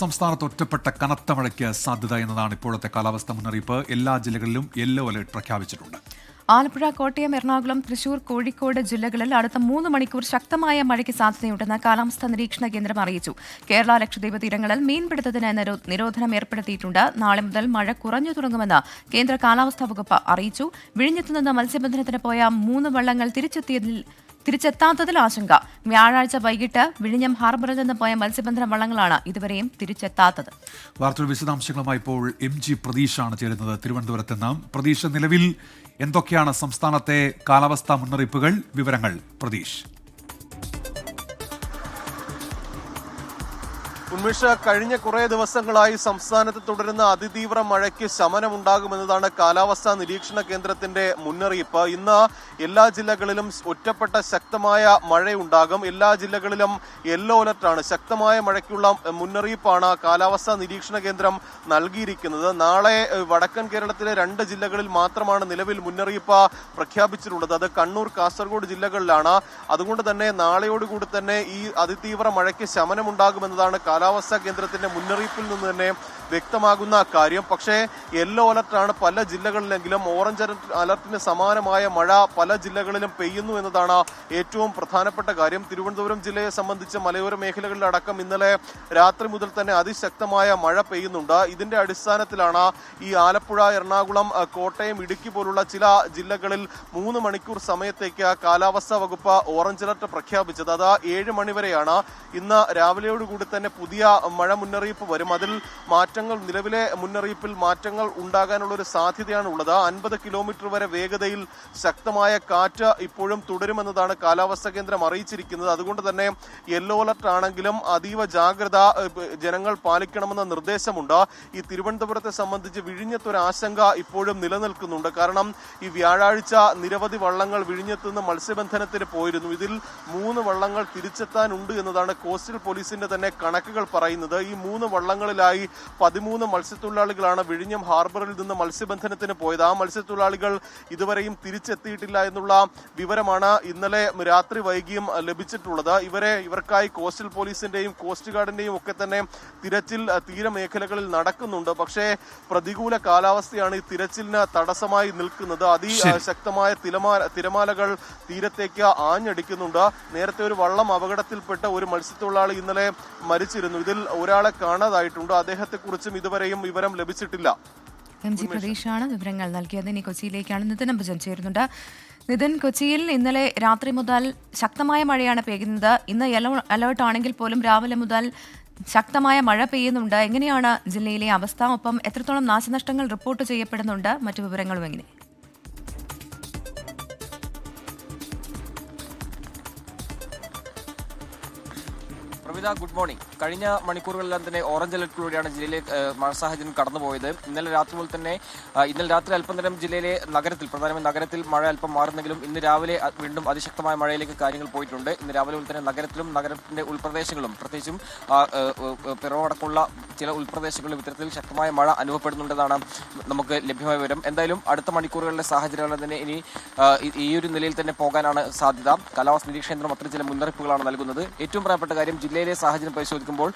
സംസ്ഥാനത്ത് ഒറ്റപ്പെട്ട കനത്ത മഴയ്ക്ക് സാധ്യത എന്നതാണ് ഇപ്പോഴത്തെ കാലാവസ്ഥാ മുന്നറിയിപ്പ്. എല്ലാ ജില്ലകളിലും യെല്ലോ അലർട്ട് പ്രഖ്യാപിച്ചിട്ടുണ്ട്. ആലപ്പുഴ, കോട്ടയം, എറണാകുളം, തൃശൂർ, കോഴിക്കോട് ജില്ലകളിൽ അടുത്ത 3 മണിക്കൂർ ശക്തമായ മഴയ്ക്ക് സാധ്യതയുണ്ടെന്ന് കാലാവസ്ഥാ നിരീക്ഷണ കേന്ദ്രം അറിയിച്ചു. കേരള, ലക്ഷദ്വീപ് തീരങ്ങളിൽ മീൻപിടുത്തത്തിന് നിരോധനം ഏർപ്പെടുത്തിയിട്ടുണ്ട്. നാളെ മുതൽ മഴ കുറഞ്ഞു തുടങ്ങുമെന്ന് കേന്ദ്ര കാലാവസ്ഥാ വകുപ്പ് അറിയിച്ചു. വിഴിഞ്ഞത്തു നിന്ന് മത്സ്യബന്ധനത്തിന് പോയ 3 വള്ളങ്ങൾ തിരിച്ചെത്താത്തതിൽ ആശങ്ക. വ്യാഴാഴ്ച വൈകിട്ട് വിഴിഞ്ഞം ഹാർബറിൽ നിന്ന് പോയ മത്സ്യബന്ധന വള്ളങ്ങളാണ് ഇതുവരെയും തിരിച്ചെത്താത്തത്. വാർത്തയുടെ വിശദാംശങ്ങളുമായി ഇപ്പോൾ MG പ്രതീഷാണ് ചേരുന്നത് തിരുവനന്തപുരത്ത് നിന്ന്. പ്രതീഷ്, നിലവിൽ എന്തൊക്കെയാണ് സംസ്ഥാനത്തെ കാലാവസ്ഥാ മുന്നറിയിപ്പുകൾ? വിവരങ്ങൾ പ്രതീഷ്. ഉന്മേഷ, കഴിഞ്ഞ കുറേ ദിവസങ്ങളായി സംസ്ഥാനത്ത് തുടരുന്ന അതിതീവ്ര മഴയ്ക്ക് ശമനമുണ്ടാകുമെന്നതാണ് കാലാവസ്ഥാ നിരീക്ഷണ കേന്ദ്രത്തിന്റെ മുന്നറിയിപ്പ്. ഇന്ന് എല്ലാ ജില്ലകളിലും ഒറ്റപ്പെട്ട ശക്തമായ മഴയുണ്ടാകും. എല്ലാ ജില്ലകളിലും യെല്ലോ അലർട്ടാണ്. ശക്തമായ മഴയ്ക്കുള്ള മുന്നറിയിപ്പാണ് കാലാവസ്ഥാ നിരീക്ഷണ കേന്ദ്രം നൽകിയിരിക്കുന്നത്. നാളെ വടക്കൻ കേരളത്തിലെ 2 ജില്ലകളിൽ മാത്രമാണ് നിലവിൽ മുന്നറിയിപ്പ് പ്രഖ്യാപിച്ചിട്ടുള്ളത്. അത് കണ്ണൂർ, കാസർഗോഡ് ജില്ലകളിലാണ്. അതുകൊണ്ട് തന്നെ നാളെയോടുകൂടി തന്നെ ഈ അതിതീവ്ര മഴയ്ക്ക് ശമനമുണ്ടാകുമെന്നതാണ് കാലാവസ്ഥാ കേന്ദ്രത്തിന്റെ മുന്നറിയിപ്പിൽ നിന്ന് തന്നെ വ്യക്തമാകുന്ന കാര്യം. പക്ഷേ യെല്ലോ അലർട്ടാണ് പല ജില്ലകളിലെങ്കിലും. ഓറഞ്ച് അലർട്ടിന് സമാനമായ മഴ പല ജില്ലകളിലും പെയ്യുന്നു എന്നതാണ് ഏറ്റവും പ്രധാനപ്പെട്ട കാര്യം. തിരുവനന്തപുരം ജില്ലയെ സംബന്ധിച്ച് മലയോര മേഖലകളിലടക്കം ഇന്നലെ രാത്രി മുതൽ തന്നെ അതിശക്തമായ മഴ പെയ്യുന്നുണ്ട്. ഇതിന്റെ അടിസ്ഥാനത്തിലാണ് ഈ ആലപ്പുഴ, എറണാകുളം, കോട്ടയം, ഇടുക്കി പോലുള്ള ചില ജില്ലകളിൽ 3 മണിക്കൂർ സമയത്തേക്ക് കാലാവസ്ഥാ വകുപ്പ് ഓറഞ്ച് അലർട്ട് പ്രഖ്യാപിച്ചത്. അത് 7 മണിവരെയാണ്. ഇന്ന് രാവിലെയോടുകൂടി തന്നെ പുതിയ മഴ മുന്നറിയിപ്പ് വരും. അതിൽ നിലവിലെ മുന്നറിയിപ്പിൽ മാറ്റങ്ങൾ ഉണ്ടാകാനുള്ള ഒരു സാധ്യതയാണ് ഉള്ളത്. 50 കിലോമീറ്റർ വരെ വേഗതയിൽ ശക്തമായ കാറ്റ് ഇപ്പോഴും തുടരുമെന്നതാണ് കാലാവസ്ഥാ കേന്ദ്രം അറിയിച്ചിരിക്കുന്നത്. അതുകൊണ്ട് തന്നെ യെല്ലോ അലർട്ട് ആണെങ്കിലും അതീവ ജാഗ്രത ജനങ്ങൾ പാലിക്കണമെന്ന നിർദ്ദേശമുണ്ട്. ഈ തിരുവനന്തപുരത്തെ സംബന്ധിച്ച് വിഴിഞ്ഞത്തൊരു ആശങ്ക ഇപ്പോഴും നിലനിൽക്കുന്നുണ്ട്. കാരണം ഈ വ്യാഴാഴ്ച നിരവധി വള്ളങ്ങൾ വിഴിഞ്ഞത്ത് നിന്ന് മത്സ്യബന്ധനത്തിന് പോയിരുന്നു. ഇതിൽ 3 വള്ളങ്ങൾ തിരിച്ചെത്താനുണ്ട് എന്നതാണ് കോസ്റ്റൽ പോലീസിന്റെ തന്നെ കണക്കുകൾ പറയുന്നത്. ഈ 3 വള്ളങ്ങളിലായി 13 മത്സ്യത്തൊഴിലാളികളാണ് വിഴിഞ്ഞം ഹാർബറിൽ നിന്ന് മത്സ്യബന്ധനത്തിന് പോയത്. ആ മത്സ്യത്തൊഴിലാളികൾ ഇതുവരെയും തിരിച്ചെത്തിയിട്ടില്ല എന്നുള്ള വിവരമാണ് ഇന്നലെ രാത്രി വൈകിയും ലഭിച്ചിട്ടുള്ളത്. ഇവർക്കായി കോസ്റ്റൽ പോലീസിന്റെയും കോസ്റ്റ് ഗാർഡിന്റെയും ഒക്കെ തന്നെ തിരച്ചിൽ തീരമേഖലകളിൽ നടക്കുന്നുണ്ട്. പക്ഷേ പ്രതികൂല കാലാവസ്ഥയാണ് ഈ തിരച്ചിലിന് തടസ്സമായി നിൽക്കുന്നത്. അതിശക്തമായ തിരമാലകൾ തീരത്തേക്ക് ആഞ്ഞടിക്കുന്നുണ്ട്. നേരത്തെ ഒരു വള്ളം അപകടത്തിൽപ്പെട്ട ഒരു മത്സ്യത്തൊഴിലാളി ഇന്നലെ മരിച്ചിരുന്നു. ഇതിൽ ഒരാളെ കാണാതായിട്ടുണ്ട്. അദ്ദേഹത്തെക്കുറിച്ചും ഇതുവരെയും വിവരം ലഭിച്ചിട്ടില്ല. MG പ്രതീഷാണ് വിവരങ്ങൾ നൽകിയത്. ഇനി കൊച്ചിയിലേക്കാണ് നിതിൻ അംബുജൻ ചേരുന്നുണ്ട്. നിതിൻ, കൊച്ചിയിൽ ഇന്നലെ രാത്രി മുതൽ ശക്തമായ മഴയാണ് പെയ്യുന്നത്. ഇന്ന് യെല്ലോ അലേർട്ട് ആണെങ്കിൽ പോലും രാവിലെ മുതൽ ശക്തമായ മഴ പെയ്യുന്നുണ്ട്. എങ്ങനെയാണ് ജില്ലയിലെ അവസ്ഥ? ഒപ്പം എത്രത്തോളം നാശനഷ്ടങ്ങൾ റിപ്പോർട്ട് ചെയ്യപ്പെടുന്നുണ്ട്? മറ്റു വിവരങ്ങളും എങ്ങനെ? Good morning. കഴിഞ്ഞ മണിക്കൂറുകളെല്ലാം തന്നെ ഓറഞ്ച് അലർട്ടിലൂടെയാണ് ജില്ലയിലെ മഴ സാഹചര്യം കടന്നുപോയത്. ഇന്നലെ രാത്രി അല്പം നേരം ജില്ലയിലെ പ്രധാനമായും നഗരത്തിൽ മഴ അല്പം മാറുന്നെങ്കിലും ഇന്ന് രാവിലെ വീണ്ടും അതിശക്തമായ മഴയിലേക്ക് കാര്യങ്ങൾ പോയിട്ടുണ്ട്. ഇന്ന് രാവിലെ മുതൽ തന്നെ നഗരത്തിലും നഗരത്തിന്റെ ഉൾപ്രദേശങ്ങളും പ്രത്യേകിച്ചും പിറവടക്കമുള്ള ചില ഉൾപ്രദേശങ്ങളിലും ഇത്തരത്തിൽ ശക്തമായ മഴ അനുഭവപ്പെടുന്നുണ്ടെന്നാണ് നമുക്ക് ലഭ്യമായ വിവരം. എന്തായാലും അടുത്ത മണിക്കൂറുകളിലെ സാഹചര്യങ്ങൾ തന്നെ ഇനി ഈ ഒരു നിലയിൽ തന്നെ പോകാനാണ് സാധ്യത. കാലാവസ്ഥാ നിരീക്ഷണ കേന്ദ്രം അത്തരം ചില മുന്നറിയിപ്പുകളാണ് നൽകുന്നത്. ഏറ്റവും പ്രധാനപ്പെട്ട കാര്യം, ജില്ലയിലെ സാഹചര്യം പരിശോധിക്കുമ്പോൾ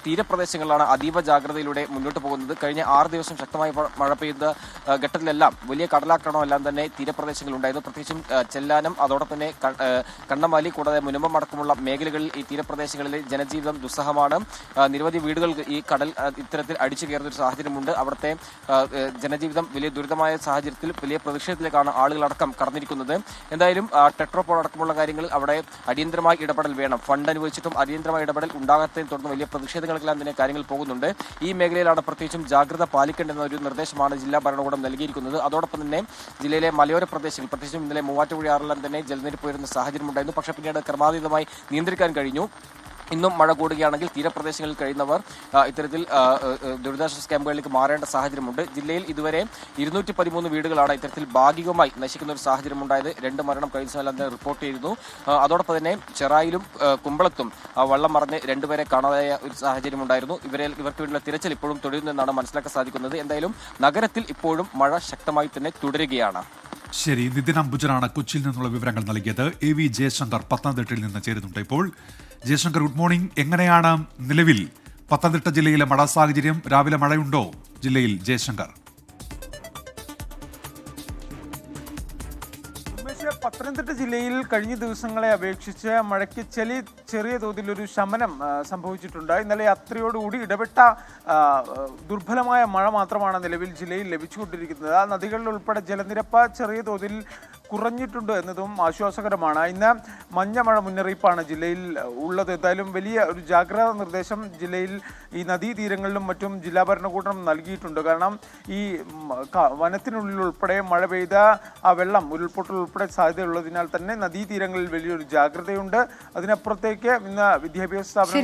തീരപ്രദേശങ്ങളിലാണ് അതീവ ജാഗ്രതയിലൂടെ മുന്നോട്ട് പോകുന്നത്. കഴിഞ്ഞ 6 ദിവസം ശക്തമായി മഴ പെയ്ത ഘട്ടത്തിലെല്ലാം വലിയ കടലാക്രമണമെല്ലാം തന്നെ തീരപ്രദേശങ്ങളിൽ ഉണ്ടായിരുന്നു. പ്രത്യേകിച്ചും ചെല്ലാനം, അതോടൊപ്പം തന്നെ കണ്ണമാലി, കൂടാതെ മുനമ്പം അടക്കമുള്ള മേഖലകളിൽ ഈ തീരപ്രദേശങ്ങളിലെ ജനജീവിതം ദുസ്സഹമാണ്. നിരവധി വീടുകൾ ഈ കടൽ ഇത്തരത്തിൽ അടിച്ചു കയറുന്ന ഒരു സാഹചര്യമുണ്ട്. അവിടുത്തെ ജനജീവിതം വലിയ ദുരിതമായ സാഹചര്യത്തിൽ വലിയ പ്രതിഷേധത്തിലേക്കാണ് ആളുകളടക്കം കടന്നിരിക്കുന്നത്. എന്തായാലും ടെട്രോപോൾ അടക്കമുള്ള കാര്യങ്ങളിൽ അവിടെ അടിയന്തരമായി ഇടപെടൽ വേണം. ഫണ്ട് അനുവദിച്ചിട്ടും അടിയന്തരമായ ഇടപെടൽ ഉണ്ടാകാത്തതിനെ തുടർന്ന് വലിയ പ്രതിഷേധങ്ങൾക്കെല്ലാം തന്നെ കാര്യങ്ങൾ പോകുന്നുണ്ട്. ഈ മേഖലയിലാണ് പ്രത്യേകിച്ചും ജാഗ്രത പാലിക്കേണ്ടെന്ന ഒരു നിർദ്ദേശമാണ് ജില്ലാ ഭരണകൂടം നൽകിയിരിക്കുന്നത്. അതോടൊപ്പം തന്നെ ജില്ലയിലെ മലയോര പ്രദേശങ്ങൾ, പ്രത്യേകിച്ചും ഇന്നലെ മൂവാറ്റുപുഴയാറിലെല്ലാം തന്നെ ജലനിരപ്പ് ഉയരുന്ന സാഹചര്യം ഉണ്ടായിരുന്നു. പക്ഷേ പിന്നീട് ക്രമാതീതമായി നിയന്ത്രിക്കാൻ കഴിഞ്ഞു. ഇന്നും മഴ കൂടുകയാണെങ്കിൽ തീരപ്രദേശങ്ങളിൽ കഴിയുന്നവർ ഇത്തരത്തിൽ ദുരിതാശ്വാസ ക്യാമ്പുകളിലേക്ക് മാറേണ്ട സാഹചര്യമുണ്ട്. ജില്ലയിൽ ഇതുവരെ 213 വീടുകളാണ് ഇത്തരത്തിൽ ഭാഗികമായി നശിക്കുന്ന ഒരു സാഹചര്യം ഉണ്ടായത്. 2 മരണം കഴിഞ്ഞ ദിവസം റിപ്പോർട്ട് ചെയ്തിരുന്നു. അതോടൊപ്പം തന്നെ ചെറായിലും കുമ്പളത്തും വള്ളം മറിഞ്ഞ് 2 പേരെ കാണാതായ ഒരു സാഹചര്യം ഉണ്ടായിരുന്നു. ഇവർക്ക് വേണ്ടിയുള്ള തിരച്ചിൽ ഇപ്പോഴും തുടരുന്നതെന്നാണ് മനസ്സിലാക്കാൻ സാധിക്കുന്നത്. എന്തായാലും നഗരത്തിൽ ഇപ്പോഴും മഴ ശക്തമായി തന്നെ തുടരുകയാണ്. ശരി, നിതിൻ അംബുജനാണ് കൊച്ചിയിൽ നിന്നുള്ള വിവരങ്ങൾ നൽകിയത്. AV ജയശങ്കർ പത്തനംതിട്ടയിൽ നിന്ന് ചേരുന്നുണ്ട് ഇപ്പോൾ. Jaishankar, good morning. എങ്ങനെയാണ് നിലവിൽ പത്തനംതിട്ട ജില്ലയിലെ മഴ സാഹചര്യം, രാവിലെ മഴയുണ്ടോ ജില്ലയിൽ? ജയശങ്കർ. പത്തനംതിട്ട ജില്ലയിൽ കഴിഞ്ഞ ദിവസങ്ങളെ അപേക്ഷിച്ച് മഴയ്ക്ക് ചെറിയ തോതിലൊരു ശമനം സംഭവിച്ചിട്ടുണ്ട്. ഇന്നലെ രാത്രിയോടുകൂടി ഇടപെട്ട ദുർബലമായ മഴ മാത്രമാണ് നിലവിൽ ജില്ലയിൽ ലഭിച്ചുകൊണ്ടിരിക്കുന്നത്. നദികളിൽ ഉൾപ്പെടെ ജലനിരപ്പ് ചെറിയ തോതിൽ കുറഞ്ഞിട്ടുണ്ട് എന്നതും ആശ്വാസകരമാണ്. ഇന്ന് മഞ്ഞ മഴ മുന്നറിയിപ്പാണ് ജില്ലയിൽ ഉള്ളത്. എന്തായാലും വലിയ ഒരു ജാഗ്രതാ നിർദ്ദേശം ജില്ലയിൽ ഈ നദീതീരങ്ങളിലും മറ്റും ജില്ലാ ഭരണകൂടം നൽകിയിട്ടുണ്ട്. കാരണം ഈ വനത്തിനുള്ളിൽ ഉൾപ്പെടെ മഴ പെയ്ത ആ വെള്ളം ഉരുൾപൊട്ടൽ ഉൾപ്പെടെ സാധ്യതയുള്ളതിനാൽ തന്നെ നദീതീരങ്ങളിൽ വലിയൊരു ജാഗ്രതയുണ്ട്. അതിനപ്പുറത്തേക്ക് ഇന്ന് വിദ്യാഭ്യാസ സ്ഥാപനങ്ങൾ